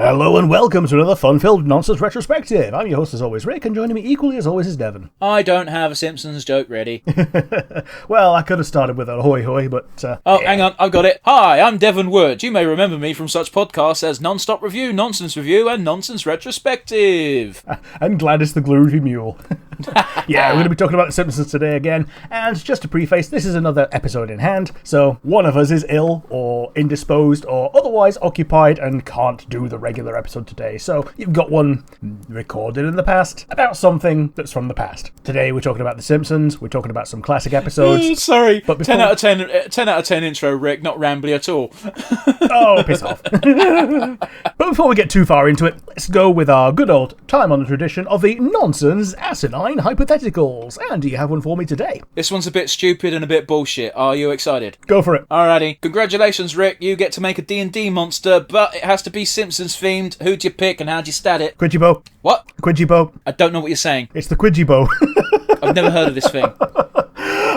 Hello and welcome to another fun-filled nonsense retrospective. I'm your host as always, Rick, and joining me equally as always is Devon. I don't have a Simpsons joke ready. Well, I could have started with a hoy hoy, but... Hang on, I've got it. Hi, I'm Devon Wood. You may remember me from such podcasts as Non-Stop Review, Nonsense Review, and Nonsense Retrospective. And Gladys the Glue Mule. Yeah, we're going to be talking about The Simpsons today again, and just to preface, this is another episode in hand, so one of us is ill, or indisposed, or otherwise occupied and can't do the regular episode today, so you've got one recorded in the past about something that's from the past. Today we're talking about The Simpsons, we're talking about some classic episodes. Sorry, but 10 out of 10 intro, Rick, not rambly at all. Oh, piss off. But before we get too far into it, let's go with our good old time-honoured tradition of the nonsense asinine hypotheticals. And do you have one for me today? This one's a bit stupid and a bit bullshit. Are you excited? Go for it. Alrighty. Congratulations, Rick. You get to make a D&D monster, but it has to be Simpsons themed. Who'd you pick and how'd you stat it? Quidgy What? Quidgy I don't know what you're saying. It's the Quidgy I've never heard of this thing.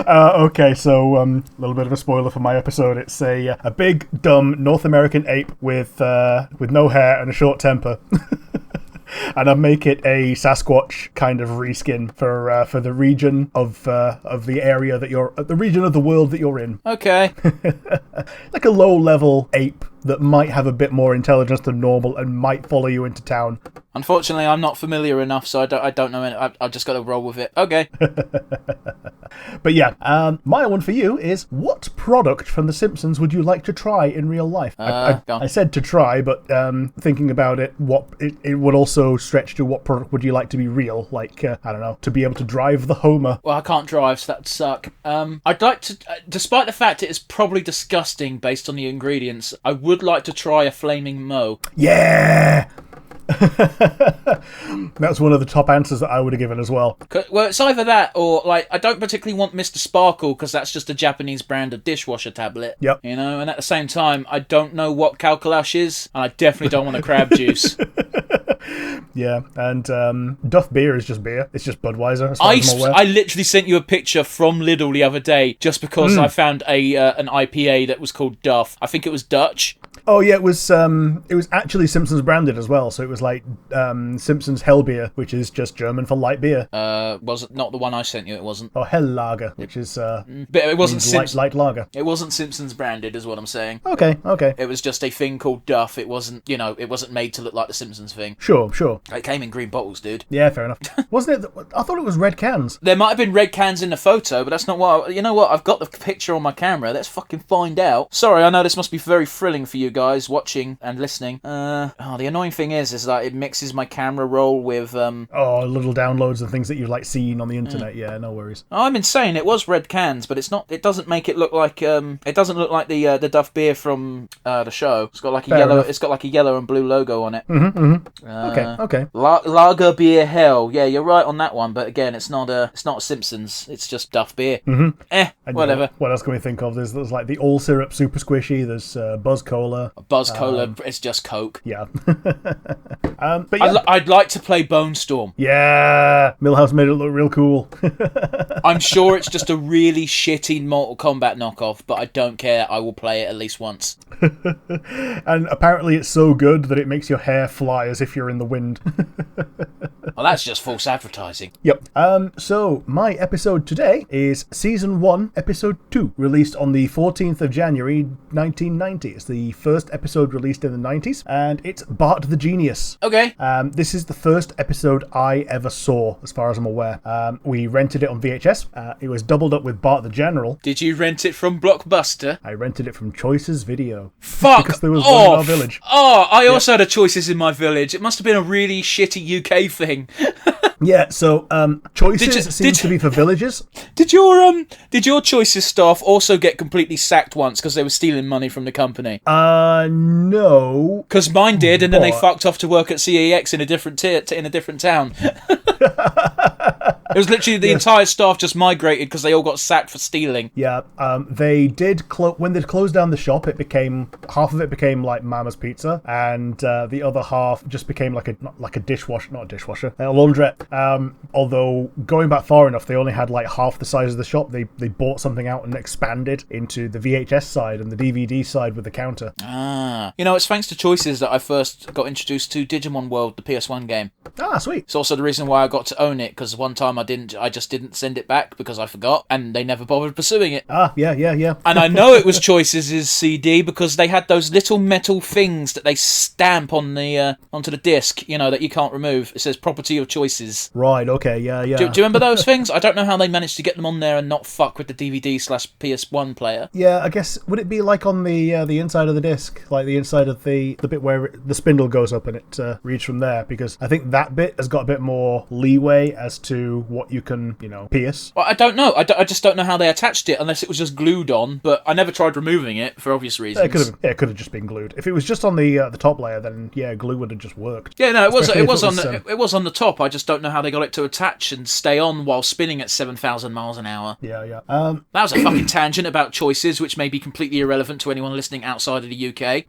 Okay, so a little bit of a spoiler for my episode. It's a big, dumb North American ape with no hair and a short temper. And I make it a Sasquatch kind of reskin for the region of the area that you're, the region of the world that you're in. Okay. Like a low-level ape that might have a bit more intelligence than normal and might follow you into town. Unfortunately, I'm not familiar enough, so I don't know it. I've just got to roll with it. Okay. But yeah, my one for you is, what product from The Simpsons would you like to try in real life? I said to try, but thinking about it, it would also stretch to what product would you like to be real? Like, I don't know, to be able to drive the Homer. Well, I can't drive, so that'd suck. I'd like to, despite the fact it is probably disgusting based on the ingredients, I would like to try a flaming Moe. Yeah! That's one of the top answers that I would have given as well. Well, it's either that or, like, I don't particularly want Mr. Sparkle because that's just a Japanese brand of dishwasher tablet. Yep. You know, and at the same time, I don't know what Calculash is, and I definitely don't want a crab juice. Yeah, and Duff beer is just beer. It's just Budweiser, as far as I'm aware. I literally sent you a picture from Lidl the other day just because I found an IPA that was called Duff. I think it was Dutch. Oh yeah, it was actually Simpsons branded as well, so it was like Simpsons Hell beer, which is just German for light beer. Was it not the one I sent you? It wasn't. Oh, Hell Lager, which is but it wasn't light lager. It wasn't Simpsons branded, is what I'm saying. Okay. It was just a thing called Duff. It wasn't, it wasn't made to look like the Simpsons thing. Sure. It came in green bottles, dude. Yeah, fair enough. Wasn't it? I thought it was red cans. There might have been red cans in the photo, but that's not what. You know what? I've got the picture on my camera. Let's fucking find out. Sorry, I know this must be very thrilling for you guys watching and listening. The annoying thing is that it mixes my camera roll with little downloads and things that you've like seen on the internet. Yeah, no worries. Oh, I'm insane. It was red cans, but it's not. It doesn't make it look like it doesn't look like the Duff beer from the show. It's got like a Fair yellow. enough. It's got like a yellow and blue logo on it. Okay. Lager beer hell. Yeah, you're right on that one. But again, it's not a Simpsons. It's just Duff beer. And whatever. What else can we think of? There's like the all syrup super squishy. There's Buzz Cola. Buzz Cola. It's just Coke. Yeah. But yeah. I'd like to play Bone Storm. Yeah. Milhouse made it look real cool. I'm sure it's just a really shitty Mortal Kombat knockoff, but I don't care. I will play it at least once. And apparently it's so good that it makes your hair fly as if you're in the wind. Well, that's just false advertising. Yep. So my episode today is Season 1, Episode 2, released on the 14th of January, 1990. It's the first episode released in the 90s, and it's Bart the Genius. Okay. This is the first episode I ever saw, as far as I'm aware. We rented it on VHS. It was doubled up with Bart the General. Did you rent it from Blockbuster? I rented it from Choices Video. Fuck because there was one in our village. Oh, I also had a Choices in my village. It must have been a really shitty UK thing. Yeah, so Choices seems to be for villages. Did your Choices staff also get completely sacked once because they were stealing money from the company? No. Because mine did, and then they fucked off to work at CEX in a different town. It was literally the entire staff just migrated because they all got sacked for stealing. Yeah, they did when they closed down the shop. It became half of it became like Mama's Pizza, and the other half just became like a dishwasher, not a dishwasher, a laundrette. Although going back far enough, they only had like half the size of the shop. They bought something out and expanded into the VHS side and the DVD side with the counter. It's thanks to Choices that I first got introduced to Digimon World, the PS1 game. Sweet. It's also the reason why I got to own it, because one time I just didn't send it back because I forgot, and they never bothered pursuing it. Yeah. And I know it was Choices' CD because they had those little metal things that they stamp on the onto the disc, that you can't remove. It says property of Choices. Right, okay, yeah. Do you remember those things? I don't know how they managed to get them on there and not fuck with the DVD/PS1 player. Yeah, I guess, would it be like on the inside of the disc, like the inside of the bit where the spindle goes up and it reads from there? Because I think that bit has got a bit more leeway as to what you can, pierce. Well, I don't know. I just don't know how they attached it unless it was just glued on, but I never tried removing it for obvious reasons. It could have just been glued. If it was just on the top layer, then glue would have just worked. Yeah, no, it was on the top. I just don't know how they got it to attach and stay on while spinning at 7,000 miles an hour. Yeah. That was a fucking tangent about Choices, which may be completely irrelevant to anyone listening outside of the UK.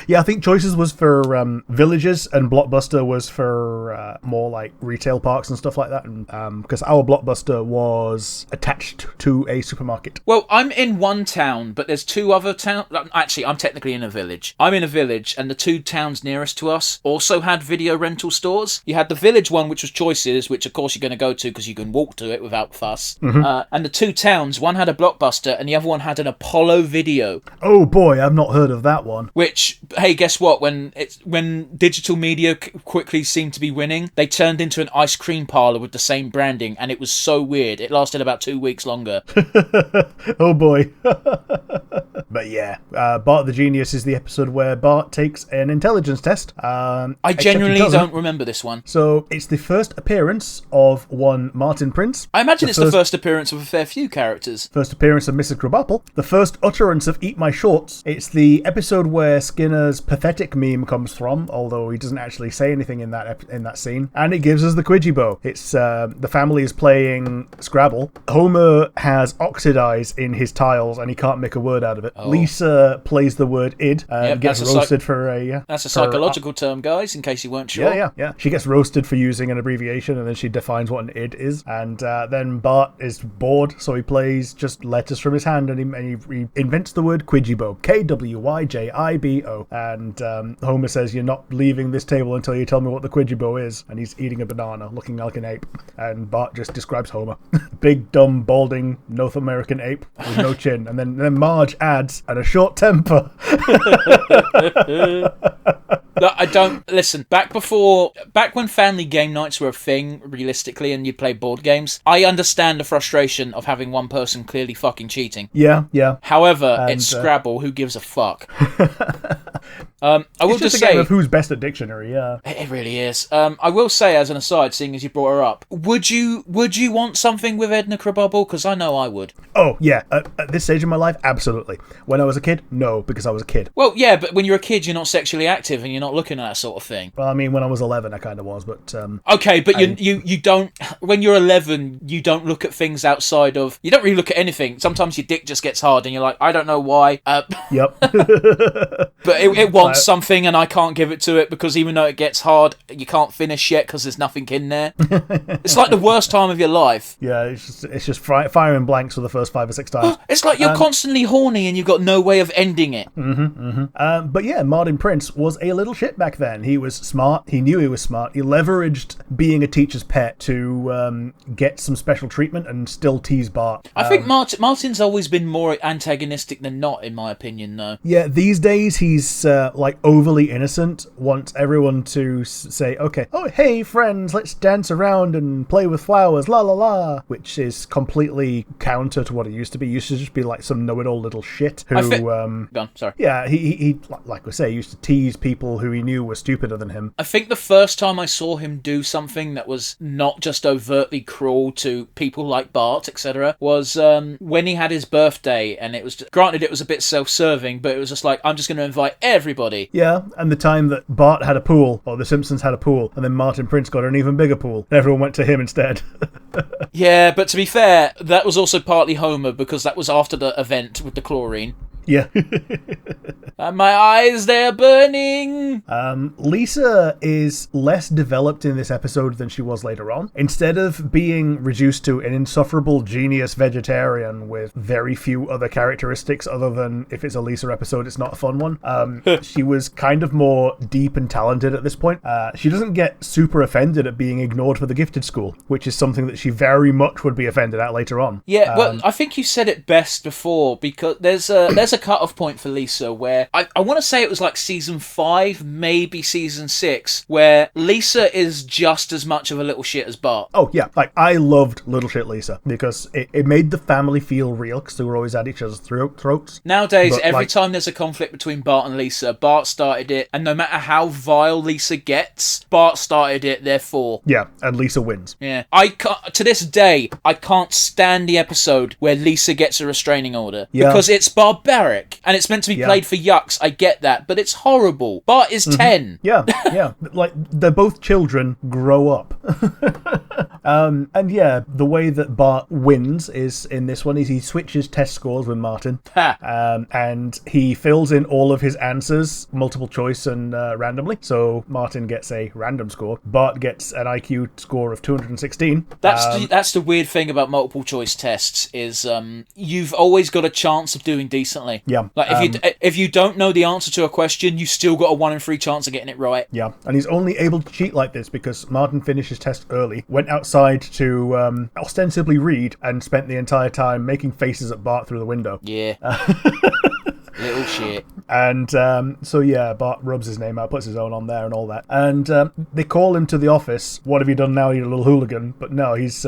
Yeah, I think Choices was for villages and Blockbuster was for more like retail parks and stuff like that. And because our Blockbuster was attached to a supermarket. Well, I'm in one town, but there's two other towns. Actually, I'm technically in a village. I'm in a village, and the two towns nearest to us also had video rental stores. You had the village one, which was Choices, which of course you're going to go to because you can walk to it without fuss. Mm-hmm. And the two towns, one had a Blockbuster and the other one had an Apollo Video. Oh boy, I've not heard of that one. Which, hey, guess what? When digital media quickly seemed to be winning, they turned into an ice cream parlor with the same branding, and it was so weird. It lasted about 2 weeks longer. Oh boy. But yeah, Bart the Genius is the episode where Bart takes an intelligence test. I genuinely don't remember this one. So it's the first appearance of one Martin Prince. I imagine it's the first appearance of a fair few characters. First appearance of Mrs. Krabappel. The first utterance of Eat My Shorts. It's the episode where Skinner's pathetic meme comes from, although he doesn't actually say anything in that scene. And it gives us the Quidgibo. It's the family is playing Scrabble. Homer has oxidized in his tiles and he can't make a word out of it. Lisa plays the word id and gets roasted for a... That's a psychological term, guys, in case you weren't sure. Yeah. She gets roasted for using an abbreviation and then she defines what an id is. And then Bart is bored, so he plays just letters from his hand and he invents the word Quidgibo. Kwyjibo. And Homer says, "You're not leaving this table until you tell me what the Quidgibo is." And he's eating a banana, looking like an ape. And Bart just describes Homer. Big, dumb, balding North American ape with no chin. And then Marge adds, "and a short temper." I don't listen. Back when family game nights were a thing, realistically, and you'd play board games, I understand the frustration of having one person clearly fucking cheating. Yeah. However, it's Scrabble. Who gives a fuck? I will just say, a game of who's best at dictionary. Yeah, it really is. I will say, as an aside, seeing as you brought her up, would you want something with Edna Krabappel? Because I know I would. Oh yeah, at this stage of my life, absolutely. When I was a kid, no, because I was a kid. Well, yeah, but when you're a kid, you're not sexually active and you're not looking at that sort of thing. Well, I mean, when I was 11, I kind of was, but okay, but you don't. When you're 11, you don't look at things outside of. You don't really look at anything. Sometimes your dick just gets hard, and you're like, I don't know why. Yep. But it wants something, and I can't give it to it because even though it gets hard, you can't finish yet because there's nothing in there. It's like the worst time of your life. Yeah, it's just firing blanks for the first 5 or 6 times. It's like you're constantly horny and you've got no way of ending it. But yeah, Martin Prince was a little shit back then. He was smart. He knew he was smart. He leveraged being a teacher's pet to get some special treatment and still tease Bart. I think Martin's always been more antagonistic than not, in my opinion, though. Yeah, these days he's like overly innocent, wants everyone to say, okay, oh, hey, friends, let's dance around and play with flowers, la la la, which is completely counter to what it used to be. He used to just be like some know-it-all little shit who... Go on, sorry. Yeah, he like we say, used to tease people who he knew were stupider than him. I think the first time I saw him do something that was not just overtly cruel to people like Bart, etc., was when he had his birthday, and it was, granted it was a bit self-serving, but it was just like, I'm just going to invite everybody everybody. Yeah, and the time that Bart had a pool, or the Simpsons had a pool, and then Martin Prince got an even bigger pool. Everyone went to him instead. Yeah, but to be fair, that was also partly Homer, because that was after the event with the chlorine. Yeah. And my eyes, they're burning! Lisa is less developed in this episode than she was later on. Instead of being reduced to an insufferable genius vegetarian with very few other characteristics other than if it's a Lisa episode, it's not a fun one, she was kind of more deep and talented at this point. She doesn't get super offended at being ignored for the gifted school, which is something that she very much would be offended at later on. Yeah, well, I think you said it best before, because there's a cut-off point for Lisa where I want to say it was like season 5, maybe season 6, where Lisa is just as much of a little shit as Bart. Oh, yeah. Like, I loved Little Shit Lisa because it made the family feel real because they were always at each other's throats. Nowadays, every time there's a conflict between Bart and Lisa, Bart started it, and no matter how vile Lisa gets, Bart started it, therefore. Yeah, and Lisa wins. Yeah. To this day, I can't stand the episode where Lisa gets a restraining order. Yeah. Because it's barbaric. And it's meant to be played for yucks, I get that, but it's horrible. Bart is 10. Yeah, yeah. Like, they're both children, grow up. And yeah, the way that Bart wins is in this one is he switches test scores with Martin. And he fills in all of his answers, multiple choice and randomly. So Martin gets a random score. Bart gets an IQ score of 216. That's the weird thing about multiple choice tests is you've always got a chance of doing decently. Yeah. Like if you don't know the answer to a question, you still got a 1 in 3 chance of getting it right. Yeah, and he's only able to cheat like this because Martin finished his test early, went outside to ostensibly read, and spent the entire time making faces at Bart through the window. Yeah. Little shit. And so yeah, Bart rubs his name out, puts his own on there and all that. And they call him to the office. What have you done now, you little hooligan? But no, he's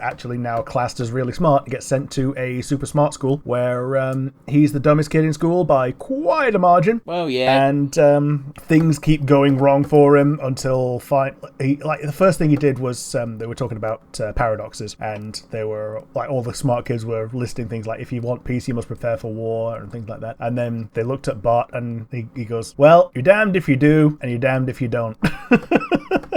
actually now classed as really smart. He gets sent to a super smart school where he's the dumbest kid in school by quite a margin. Well, yeah. And things keep going wrong for him until the first thing he did was they were talking about paradoxes, and they were like all the smart kids were listing things like if you want peace, you must prepare for war and things like that. And then they looked at Bart and he goes, well, you're damned if you do, and you're damned if you don't.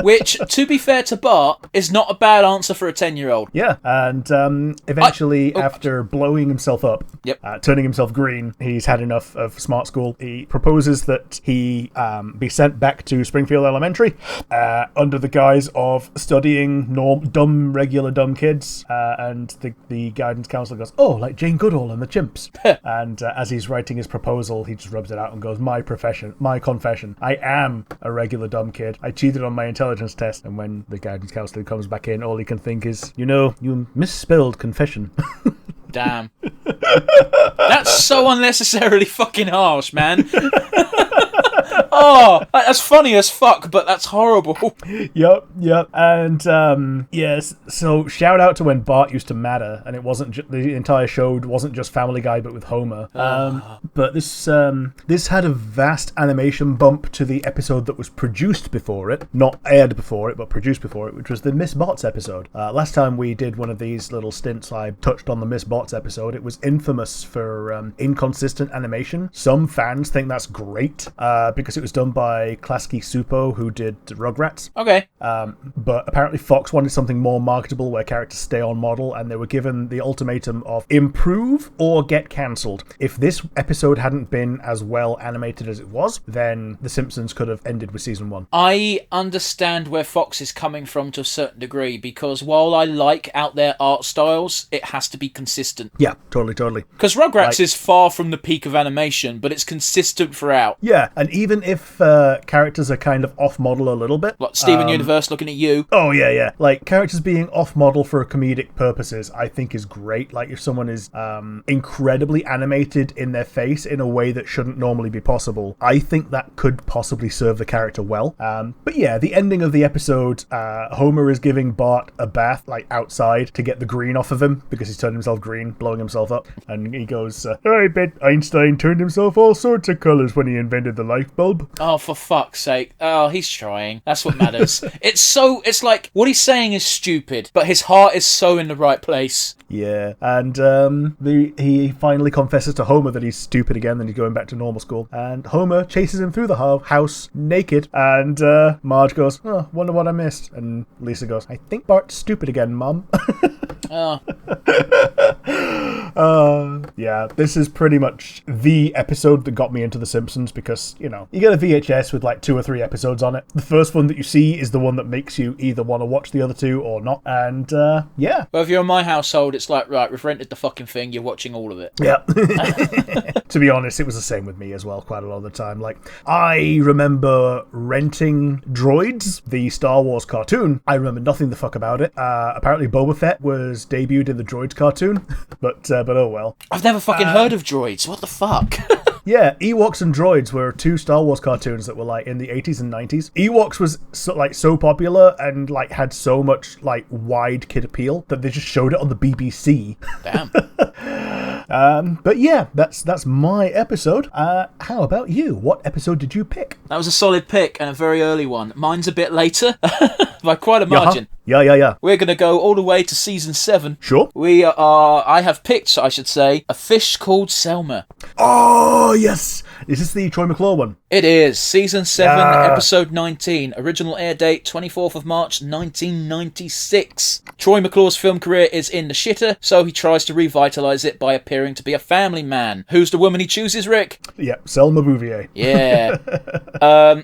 Which, to be fair to Bart, is not a bad answer for a 10-year-old. Yeah, and eventually, after blowing himself up, turning himself green, he's had enough of smart school. He proposes that he be sent back to Springfield Elementary under the guise of studying regular dumb kids. And the guidance counselor goes, oh, like Jane Goodall and the Chimps. And as he's writing his proposal, he just rubs it out and goes, my confession, I am a regular dumb kid. I cheated on my intelligence test. And when the guidance counselor comes back in, all he can think is, you misspelled confession. Damn. That's so unnecessarily fucking harsh, man. Oh, that's funny as fuck, but that's horrible. Yep. And yes, so shout out to when Bart used to matter, and it wasn't the entire show wasn't just Family Guy, but with Homer. But this had a vast animation bump to the episode that was produced before it, not aired before it, but produced before it, which was the Miss Bots episode. Last time we did one of these little stints, I touched on the Miss Bots episode. It was infamous for inconsistent animation. Some fans think that's great because it was done by Klasky Supo, who did Rugrats. Okay. But apparently Fox wanted something more marketable where characters stay on model, and they were given the ultimatum of improve or get cancelled. If this episode hadn't been as well animated as it was, then The Simpsons could have ended with season 1. I understand where Fox is coming from to a certain degree, because while I like out their art styles, it has to be consistent. Yeah, totally. Because Rugrats is far from the peak of animation, but it's consistent throughout. Yeah, and even if characters are kind of off-model a little bit. Like Steven Universe looking at you. Oh, yeah. Like, characters being off-model for comedic purposes, I think is great. Like, if someone is incredibly animated in their face in a way that shouldn't normally be possible, I think that could possibly serve the character well. But yeah, the ending of the episode, Homer is giving Bart a bath, like, outside to get the green off of him, because he's turned himself green, blowing himself up. And he goes, I bet Einstein turned himself all sorts of colours when he invented the light bulb. though. Oh, for fuck's sake. Oh, he's trying. That's what matters. It's like, what he's saying is stupid, but his heart is so in the right place. Yeah, and he finally confesses to Homer that he's stupid again, then he's going back to normal school. And Homer chases him through the house naked, and Marge goes, "Oh, wonder what I missed." And Lisa goes, "I think Bart's stupid again, Mom." Oh. Yeah, this is pretty much the episode that got me into The Simpsons because, you know, you get a VHS with like 2 or 3 episodes on it. The first one that you see is the one that makes you either want to watch the other 2 or not. And, yeah. Well, if you're in my household, it's like, right, we've rented the fucking thing, you're watching all of it. Yeah. To be honest, it was the same with me as well quite a lot of the time. Like, I remember renting Droids, the Star Wars cartoon. I remember nothing the fuck about it. Apparently Boba Fett was debuted in the Droids cartoon, but oh well. I've never fucking heard of Droids. What the fuck? Yeah, Ewoks and Droids were 2 Star Wars cartoons that were like in the 80s and 90s. Ewoks was so popular and like had so much like wide kid appeal that they just showed it on the BBC. Damn. But yeah, that's my episode. How about you? What episode did you pick? That was a solid pick and a very early one. Mine's a bit later, by quite a margin. Yeah. We're going to go all the way to season 7. Sure. I have picked, I should say, A Fish Called Selma. Oh, yes. Is this the Troy McClure one? It is. Season 7, episode 19. Original air date, 24th of March, 1996. Troy McClure's film career is in the shitter, so he tries to revitalise it by appearing to be a family man. Who's the woman he chooses, Rick? Yep, Selma Bouvier. Yeah.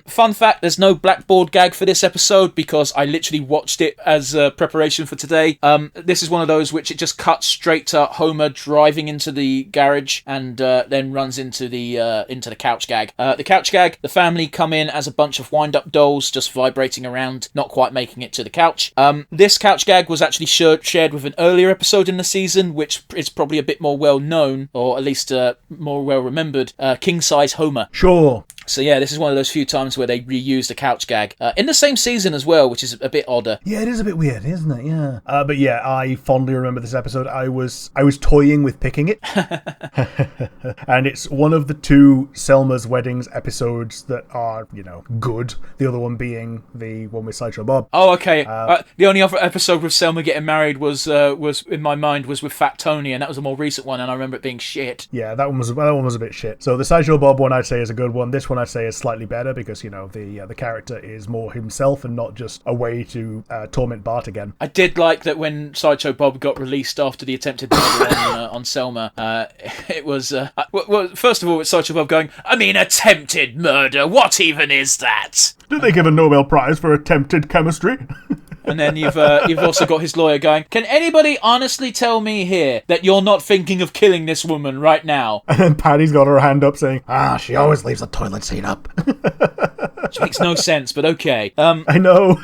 Fun fact, there's no blackboard gag for this episode because I literally watched it as preparation for today. This is one of those which it just cuts straight to Homer driving into the garage and then runs into the couch gag. The couch gag, the family come in as a bunch of wind-up dolls just vibrating around, not quite making it to the couch. This couch gag was actually shared with an earlier episode in the season, which is probably a bit more well-known, or at least more well-remembered, King Size Homer. Sure. So yeah, this is one of those few times where they reused the couch gag in the same season as well, which is a bit odder. Yeah, it is a bit weird, isn't it? Yeah. But yeah, I fondly remember this episode. I was toying with picking it, and it's one of the 2 Selma's Weddings episodes that are, you know, good. The other one being the one with Sideshow Bob. Oh, okay. The only other episode with Selma getting married was in my mind was with Fat Tony, and that was a more recent one, and I remember it being shit. Yeah, that one was a bit shit. So the Sideshow Bob one I'd say is a good one. This one I'd say is slightly better because, you know, the character is more himself and not just a way to torment Bart again. I did like that when Sideshow Bob got released after the attempted murder on Selma. It was well, first of all, it's Sideshow Bob going, "I mean, attempted murder. What even is that?" Did they give a Nobel Prize for attempted chemistry? And then you've also got his lawyer going, "Can anybody honestly tell me here that you're not thinking of killing this woman right now?" And then Patty's got her hand up saying, she always leaves the toilet seat up. Which makes no sense, but okay. I know.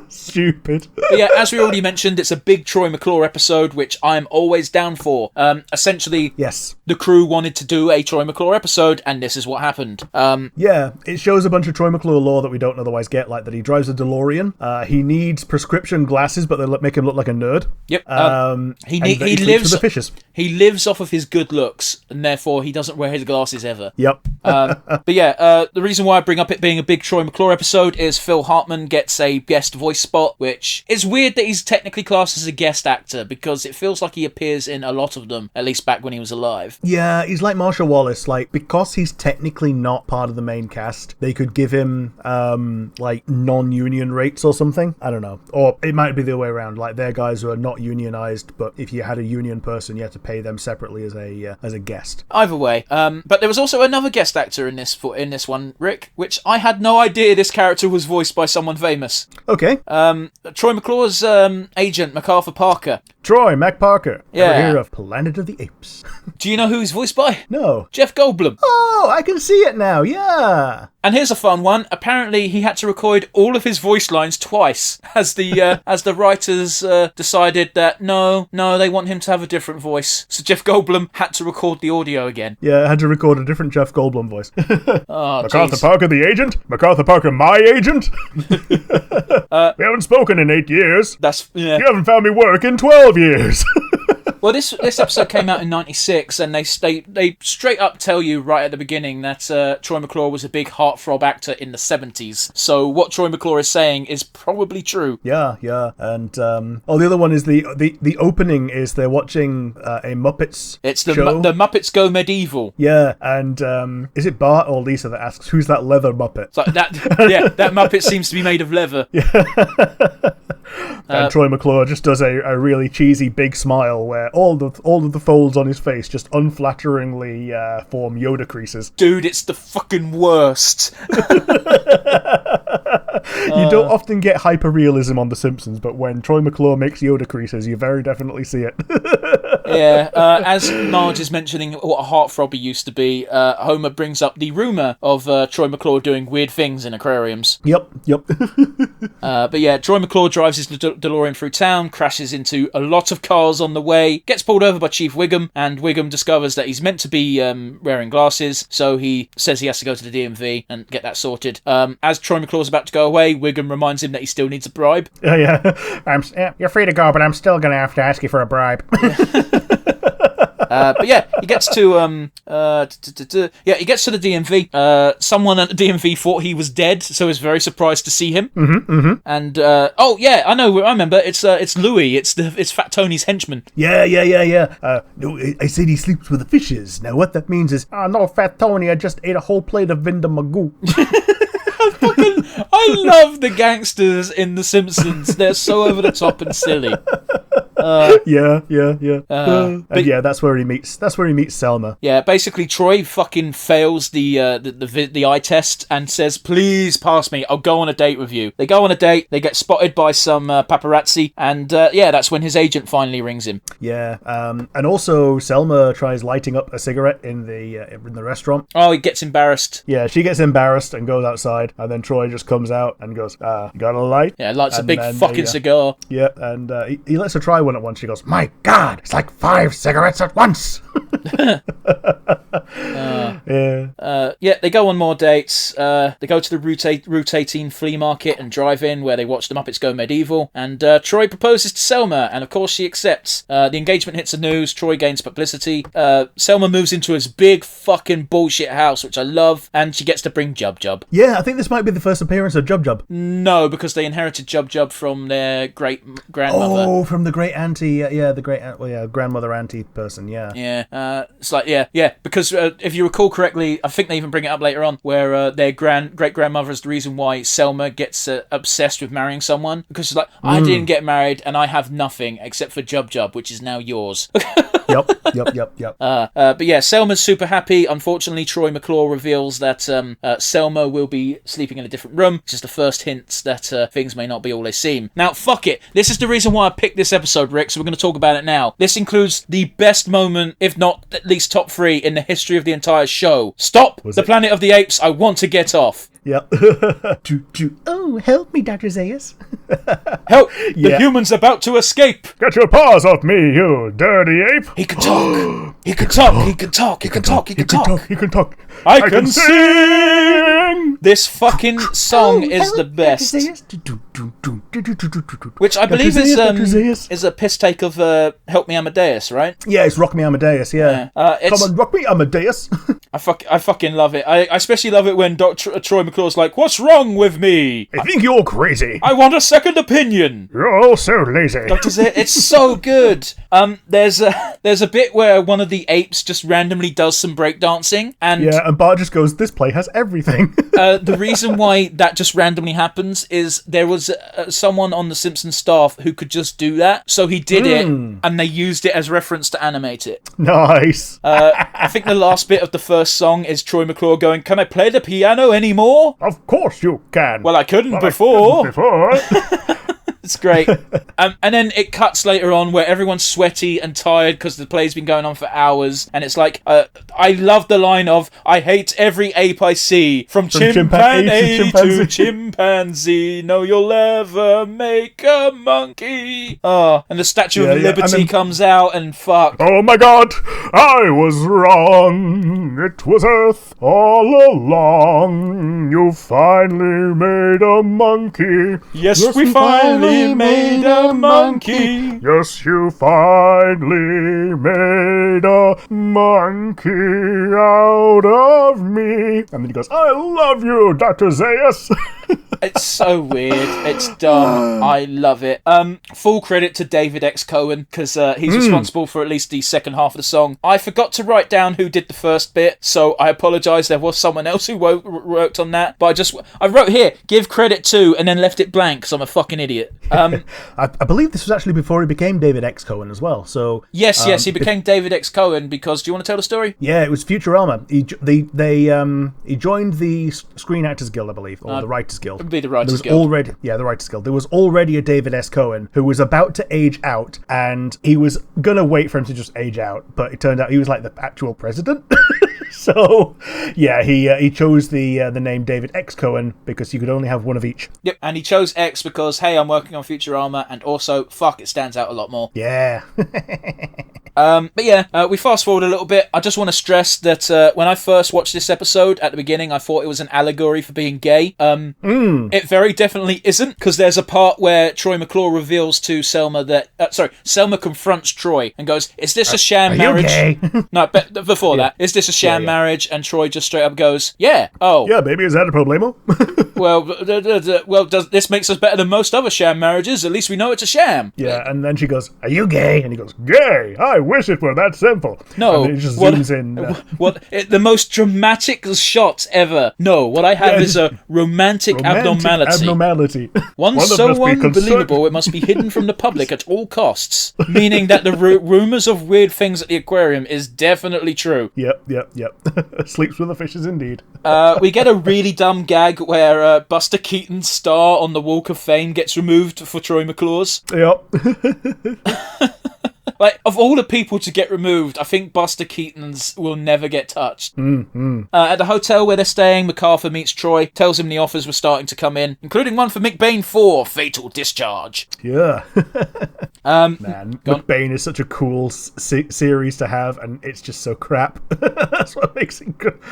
Stupid. But yeah, as we already mentioned, it's a big Troy McClure episode, which I'm always down for. Essentially, yes, the crew wanted to do a Troy McClure episode, and this is what happened. Yeah, it shows a bunch of Troy McClure lore that we don't otherwise get, like that he drives a DeLorean. He needs prescription glasses, but they make him look like a nerd. Yep. He lives with the fishes. He lives off of his good looks, and therefore he doesn't wear his glasses ever. Yep. But yeah, the reason why I bring up it being a big Troy McClure episode is Phil Hartman gets a guest voice spot, which is weird that he's technically classed as a guest actor because it feels like he appears in a lot of them, at least back when he was alive. Yeah, he's like Marshall Wallace. Like, because he's technically not part of the main cast, they could give him like non-union rates or something. I don't know. Or it might be the other way around. Like, they're guys who are not unionized, but if you had a union person, you had to pay them separately as a guest. Either way. But there was also another guest actor in this one, Rick, which I had no idea this character was voiced by someone famous. Okay. Troy McClure's agent, MacArthur Parker. Troy MacParker. Yeah. Ever hear of Planet of the Apes? Do you know who he's voiced by? No. Jeff Goldblum. Oh, I can see it now, yeah. And here's a fun one. Apparently, he had to record all of his voice lines twice, as the writers decided that no, they want him to have a different voice. So Jeff Goldblum had to record the audio again. Yeah, I had to record a different Jeff Goldblum voice. Oh, MacArthur Parker, the agent. MacArthur Parker, my agent. We haven't spoken in 8 years. Yeah. You haven't found me work in 12 years. Well, this episode came out in '96, and they straight up tell you right at the beginning that Troy McClure was a big heartthrob actor in the '70s. So what Troy McClure is saying is probably true. Yeah, and the other one is the opening is they're watching a Muppets. It's the show. The Muppets Go Medieval. Yeah, and is it Bart or Lisa that asks who's that leather Muppet? It's like that. Yeah, that Muppet seems to be made of leather. And Troy McClure just does a really cheesy big smile where all of the folds on his face just unflatteringly form Yoda creases. Dude, it's the fucking worst. You don't often get hyper-realism on The Simpsons, but when Troy McClure makes Yoda creases, you very definitely see it. Yeah, as Marge is mentioning what a heartthrob he used to be, Homer brings up the rumour of Troy McClure doing weird things in aquariums. Yep. But yeah, Troy McClure drives his DeLorean through town, crashes into a lot of cars on the way, gets pulled over by Chief Wiggum, and Wiggum discovers that he's meant to be wearing glasses, so he says he has to go to the DMV and get that sorted. As Troy McClure's about to go away, Wiggum reminds him that he still needs a bribe. Yeah. You're free to go, but I'm still going to have to ask you for a bribe. But yeah, he gets to he gets to the DMV. Someone at the DMV thought he was dead, so is very surprised to see him. And oh yeah, I remember. It's Louis. It's Fat Tony's henchman. Yeah. No, I said he sleeps with the fishes. Now what that means is, no, Fat Tony, I just ate a whole plate of Vinda Magoo. I love the gangsters in The Simpsons. They're so over the top and silly. Yeah. And yeah, that's where he meets Selma. Yeah, basically Troy fucking fails the eye test and says, "Please pass me. I'll go on a date with you." They go on a date. They get spotted by some paparazzi, and that's when his agent finally rings him. Yeah, and also Selma tries lighting up a cigarette in the restaurant. Oh, he gets embarrassed. Yeah, she gets embarrassed and goes outside, and then Troy just comes out and goes, "You got a light?" Yeah, lights a big fucking cigar. Yeah, and he lets her try one at once. She goes, "My God, it's like 5 cigarettes at once." They go on more dates. They go to the Route 18 flea market and drive in, where they watch the Muppets Go Medieval. And Troy proposes to Selma, and of course she accepts. The engagement hits the news. Troy gains publicity. Selma moves into his big fucking bullshit house, which I love, and she gets to bring Jub Jub. Yeah, I think this might be the first appearance of Jub Jub. No, because they inherited Jub Jub from their great grandmother. Oh, from the great auntie. Yeah, the great grandmother auntie person. Yeah. Yeah. It's like because if you recall correctly, I think they even bring it up later on, where their great grandmother is the reason why Selma gets obsessed with marrying someone, because she's like, I didn't get married and I have nothing except for Jub Jub, which is now yours. Yep. But yeah, Selma's super happy. Unfortunately, Troy McClure reveals that Selma will be sleeping in a different room, which is the first hints that things may not be all they seem. Now, fuck it. This is the reason why I picked this episode, Rick, so we're going to talk about it now. This includes the best moment, if not at least top 3, in the history of the entire show. Stop! The Planet of the Apes, I want to get off. Yep. Oh, help me, Dr. Zaius. Help! The human's about to escape! Get your paws off me, you dirty ape! He can talk! He can talk! He can talk! He can talk! He can talk! He can talk! I can sing! This fucking song is the best. Which I believe is a piss take of Help Me Amadeus, right? Yeah, it's Rock Me Amadeus, yeah. Come on, Rock Me Amadeus! I fucking love it. I especially love it when Troy McClure's like, "What's wrong with me? I think you're crazy. I want a second opinion. You're all so lazy." Dr. Z, it's so good. There's a bit where one of the apes just randomly does some breakdancing, and Bart just goes, "This play has everything." The reason why that just randomly happens is there was someone on the Simpsons staff who could just do that, so he did it, and they used it as reference to animate it. Nice. I think the last bit of the first song is Troy McClure going, "Can I play the piano anymore?" Of course you can. Well, I couldn't before. It's great. And then it cuts later on where everyone's sweaty and tired because the play's been going on for hours, and it's like, I love the line of, "I hate every ape I see, from chimpanzee to chimpanzee, no, you'll never make a monkey." Oh, and the Statue of Liberty comes out, and fuck. "Oh my God, I was wrong. It was Earth all along. You finally made a monkey. Yes, we finally finally made a monkey. Yes, you finally made a monkey out of me. And then he goes, I love you, Dr. Zaius. It's so weird. It's dumb. I love it. Full credit to David X. Cohen, because he's responsible for at least the second half of the song. I forgot to write down who did the first bit, so I apologise. There was someone else who worked on that, but I wrote here, give credit to, and then left it blank, because I'm a fucking idiot. I believe this was actually before he became David X. Cohen as well. So Yes, he became David X. Cohen because, do you want to tell the story? Yeah, it was Futurama. He joined the Screen Actors Guild, I believe, or the Writers Guild. Be the Writers Guild. The Writers Guild. There was already a David S. Cohen who was about to age out, and he was gonna wait for him to just age out, but it turned out he was like the actual president. So, yeah, he chose the name David X. Cohen because you could only have one of each. Yep, and he chose X because, hey, I'm working on Futurama, and also, fuck, it stands out a lot more. Yeah. But yeah, we fast forward a little bit. I just want to stress that when I first watched this episode at the beginning, I thought it was an allegory for being gay. It very definitely isn't, because there's a part where Troy McClure reveals to Selma that... Selma confronts Troy and goes, is this a sham marriage? You gay? No, but before that, is this a sham marriage? And Troy just straight up goes, yeah. Oh. Yeah, baby, is that a problemo? Well, this makes us better than most other sham marriages. At least we know it's a sham. Yeah, and then she goes, are you gay? And he goes, gay? I wish it were that simple. No. And it just zooms in. The most dramatic shot ever. No, what I have is a romantic abnormality. One so unbelievable it must be hidden from the public at all costs. Meaning that the rumours of weird things at the aquarium is definitely true. Yep. Sleeps with the fishes indeed. We get a really dumb gag where Buster Keaton's star on the Walk of Fame gets removed for Troy McClure's. Yep. Like, of all the people to get removed, I think Buster Keaton's will never get touched. At the hotel where they're staying, MacArthur meets Troy, tells him the offers were starting to come in, including one for McBain 4, Fatal Discharge. Yeah. Man, McBain is such a cool series to have, and it's just so crap. That's what makes it great.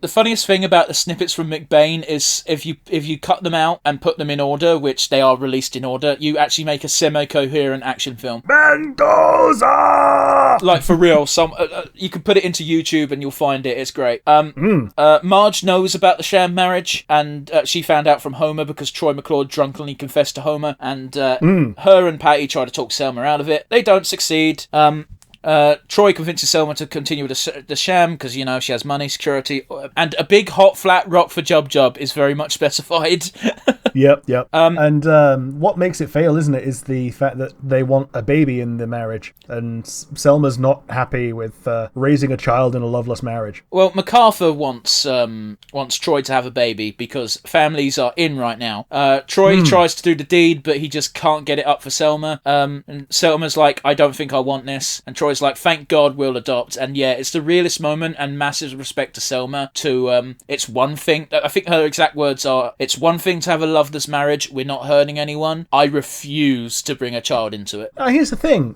The funniest thing about the snippets from McBain is if you cut them out and put them in order, which they are released in order, you actually make a semi-coherent action film. Mendoza! Like, for real, you can put it into YouTube and you'll find it. It's great. Marge knows about the sham marriage, and she found out from Homer because Troy McClure drunkenly confessed to Homer, and her and Patty try to talk Selma out of it. They don't succeed. Troy convinces Selma to continue with the sham because, you know, she has money, security, and a big hot flat rock for Jub Jub is very much specified. Yep. And what makes it fail, isn't it, is the fact that they want a baby in the marriage, and Selma's not happy with raising a child in a loveless marriage. Well, MacArthur wants Troy to have a baby because families are in right now. Troy tries to do the deed, but he just can't get it up for Selma. And Selma's like, I don't think I want this. And Troy's like, thank God we'll adopt. And yeah, it's the realest moment, and massive respect to Selma. It's one thing, I think her exact words are, it's one thing to have a loveless marriage, we're not hurting anyone. I refuse to bring a child into it. Here's the thing,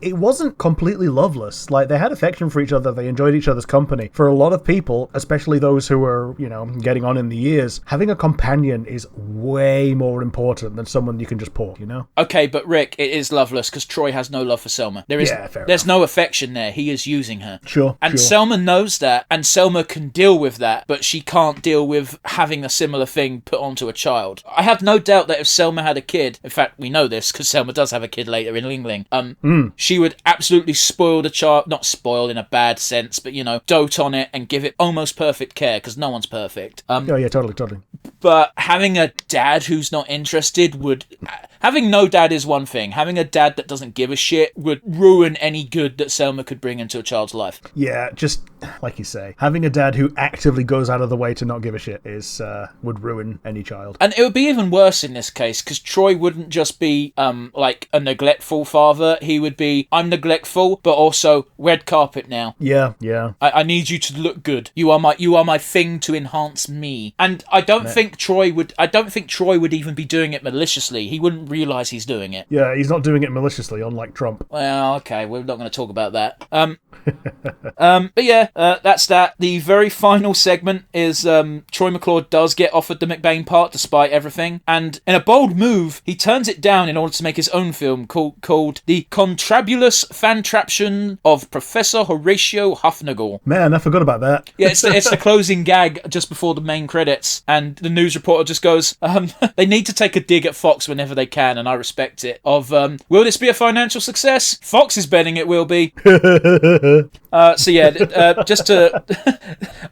it wasn't completely loveless. Like, they had affection for each other, they enjoyed each other's company. For a lot of people, especially those who are, you know, getting on in the years, having a companion is way more important than someone you can just pull, you know? Okay, but Rick, it is loveless because Troy has no love for Selma. There's no affection there. He is using her. Sure. Selma knows that, and Selma can deal with that, but she can't deal with having a similar thing put onto a child. I have no doubt that if Selma had a kid, in fact, we know this because Selma does have a kid later in Ling Ling, she would absolutely spoil the child, not spoil in a bad sense, but, you know, dote on it and give it almost perfect care, because no one's perfect. Totally. But having a dad who's not interested would... Having no dad is one thing. Having a dad that doesn't give a shit would ruin any good that Selma could bring into a child's life. Yeah, just like you say, having a dad who actively goes out of the way to not give a shit would ruin any child. And it would be even worse in this case, because Troy wouldn't just be like a neglectful father. He would be, I'm neglectful, but also red carpet now. Yeah. I need you to look good. You are my thing to enhance me. And I don't think Troy would even be doing it maliciously. He wouldn't realise he's doing it. Yeah, he's not doing it maliciously, unlike Trump. Well, okay, we're not going to talk about that. But yeah, that's that. The very final segment is Troy McClure does get offered the McBain part, despite rewrite everything. And in a bold move, he turns it down in order to make his own film called The Contrabulous Fantraption of Professor Horatio Huffnagel. Man, I forgot about that. Yeah, it's the closing gag just before the main credits, and the news reporter just goes, they need to take a dig at Fox whenever they can, and I respect it. Will this be a financial success? Fox is betting it will be. So yeah,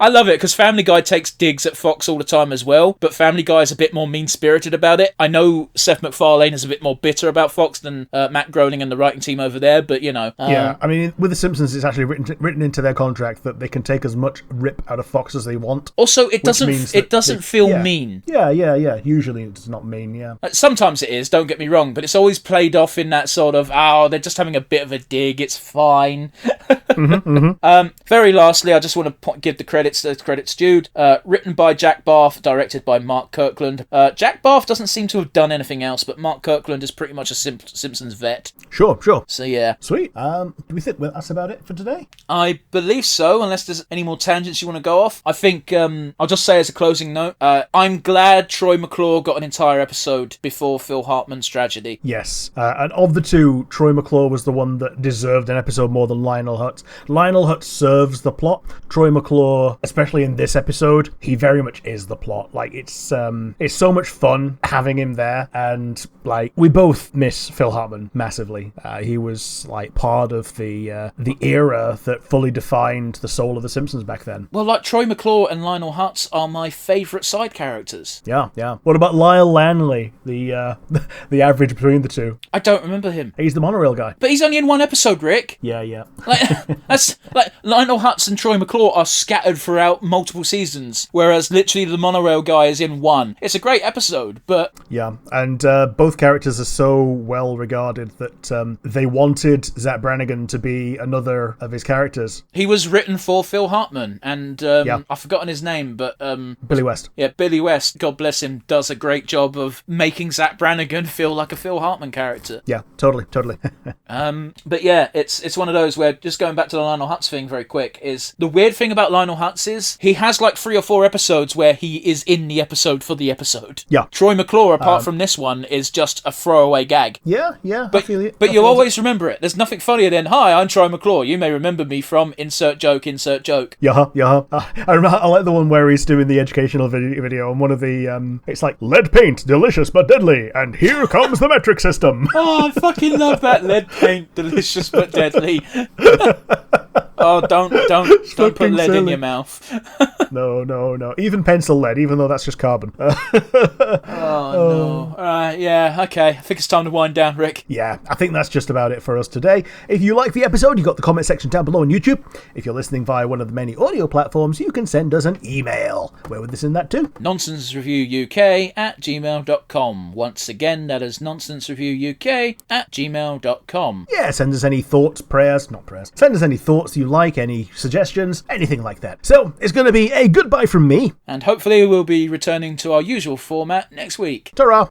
I love it because Family Guy takes digs at Fox all the time as well, but Family Guy is a bit more mean-spirited about it. I know Seth MacFarlane is a bit more bitter about Fox than Matt Groening and the writing team over there, but you know. Yeah, I mean, with The Simpsons, it's actually written into their contract that they can take as much rip out of Fox as they want. Also, it doesn't feel mean. Yeah. Usually it's not mean, yeah. Sometimes it is, don't get me wrong, but it's always played off in that sort of, they're just having a bit of a dig, it's fine. Very lastly, I just want to give the credits due. Written by Jack Barth, directed by Mark Kirkland. Jack Barth doesn't seem to have done anything else, but Mark Kirkland is pretty much a Simpsons vet. Sure. So yeah. Sweet. Do we think that's about it for today? I believe so, unless there's any more tangents you want to go off. I think I'll just say as a closing note, I'm glad Troy McClure got an entire episode before Phil Hartman's tragedy. Yes. And of the two, Troy McClure was the one that deserved an episode more than Lionel Hutz. Lionel Hutz serves the plot. Troy McClure, especially in this episode, he very much is the plot. Like, it's so much fun having him there, and like, we both miss Phil Hartman massively. He was like part of the era that fully defined the soul of The Simpsons back then. Well, like, Troy McClure and Lionel Hutz are my favourite side characters. Yeah. What about Lyle Lanley, the average between the two? I don't remember him. He's the monorail guy. But he's only in one episode, Rick. Yeah. That's like Lionel Hutz and Troy McClure are scattered throughout multiple seasons, whereas literally the monorail guy is in one. It's a great episode, but yeah, and both characters are so well regarded that they wanted Zach Brannigan to be another of his characters. He was written for Phil Hartman, and I've forgotten his name, but Billy West. Yeah, Billy West, God bless him, does a great job of making Zach Brannigan feel like a Phil Hartman character. Yeah, totally. But yeah, it's one of those where, just going back to the Lionel Hutz thing very quick, is the weird thing about Lionel Hutz is he has like 3 or 4 episodes where he is in the episode for the episode. Yeah. Troy McClure, apart from this one, is just a throwaway gag. Yeah, but, I feel it. But you'll always remember it. There's nothing funnier than, hi, I'm Troy McClure. You may remember me from insert joke. Yeah. I remember, I like the one where he's doing the educational video, and one of the, it's like, lead paint, delicious but deadly, and here comes the metric system. Oh, I fucking love that. Lead paint, delicious but deadly. Oh, don't put lead in your mouth. No. Even pencil lead, even though that's just carbon. No. Yeah, okay. I think it's time to wind down, Rick. Yeah, I think that's just about it for us today. If you like the episode, you've got the comment section down below on YouTube. If you're listening via one of the many audio platforms, you can send us an email. Where would this in that to? nonsensereviewuk@gmail.com. Once again, that is nonsensereviewuk@gmail.com. Yeah, send us any thoughts, send us any thoughts you like, any suggestions, anything like that. So, it's going to be a goodbye from me. And hopefully we'll be returning to our usual format next week. Ta-ra!